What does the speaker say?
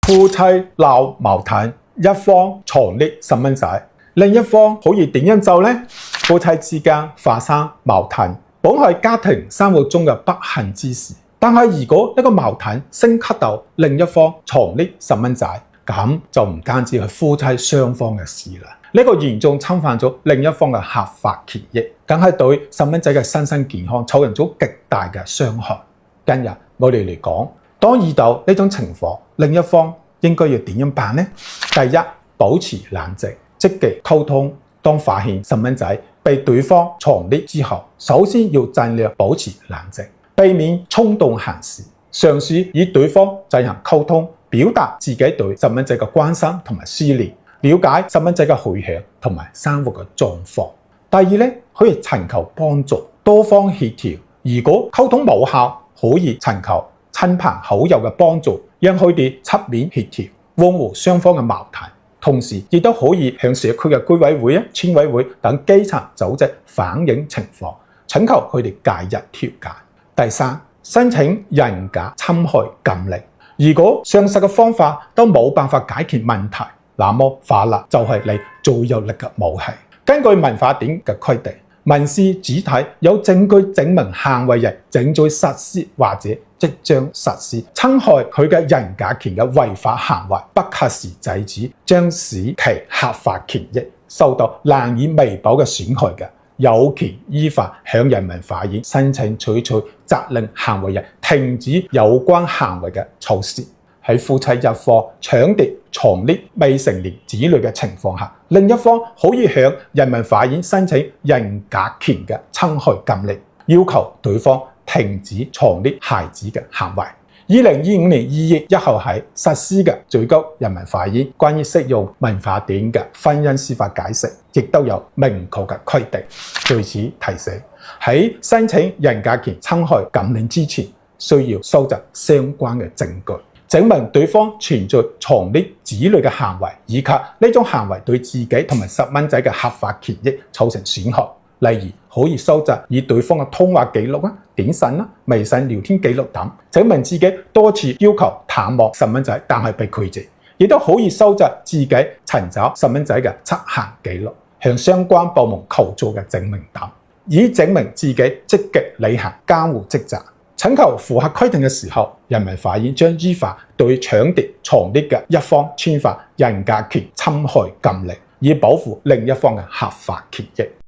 夫妻鬧矛盾，一方藏匿細蚊仔，另一方可以點樣做呢？夫妻之間發生矛盾，本係家庭生活中嘅不幸之事。但係如果一個矛盾升級到另一方藏匿細蚊仔，咁就唔單止係夫妻雙方嘅事啦。呢個嚴重侵犯咗另一方嘅合法權益，更係對細蚊仔嘅身心健康造成咗極大嘅傷害。今日我哋嚟講，當遇到呢種情況，另一方應該要點樣辦呢？第一，保持冷靜，積極溝通。當發現細蚊仔被對方藏匿之後，首先要盡量保持冷靜，避免衝動行事，嘗試與對方進行溝通，表達自己對細蚊仔嘅關心同埋思念，了解細蚊仔嘅去向同埋生活嘅狀況。第二咧，可以尋求幫助，多方協調。如果溝通無效，可以尋求親朋好友嘅幫助，讓佢哋出面協調，緩和雙方嘅矛盾。同時，亦都可以向社區嘅居委會、村委會等基層組織反映情況，請求佢哋介入調解。第三，申請人格侵害禁令。如果上述嘅方法都冇辦法解決問題，那麼法律就係你最有力嘅武器。根據民法典嘅規定，民事主體有證據證明行為人正在實施或者即將實施侵害佢嘅人格權嘅違法行為，不及時制止，將使其合法權益受到難以彌補嘅損害嘅，有權依法向人民法院申請取取責令行為人停止有關行為嘅措施。喺夫妻一方搶奪、藏匿未成年子女嘅情況下，另一方可以向人民法院申請人格權嘅侵害禁令，要求對方停止藏匿孩子嘅行為。2025年2月1號起實施嘅最高人民法院關於適用民法典嘅婚姻司法解釋，亦都有明確嘅規定。據此提醒，喺申請人格權侵害禁令之前，需要收集相關嘅證據，證明對方存在藏匿子女嘅行為，以及呢種行為對自己同埋細蚊仔嘅合法權益造成損害。例如可以收集與對方嘅通話記錄、短信、微信聊天記錄等，證明自己多次要求探望細蚊仔，但係被拒絕。亦都可以收集自己尋找細蚊仔嘅出行記錄，向相關部門求助嘅證明等，以證明自己積極履行監護職責。請求符合規定嘅時候，人民法院將依法對搶奪、藏匿嘅一方簽發人格權侵害禁令，以保護另一方嘅合法權益。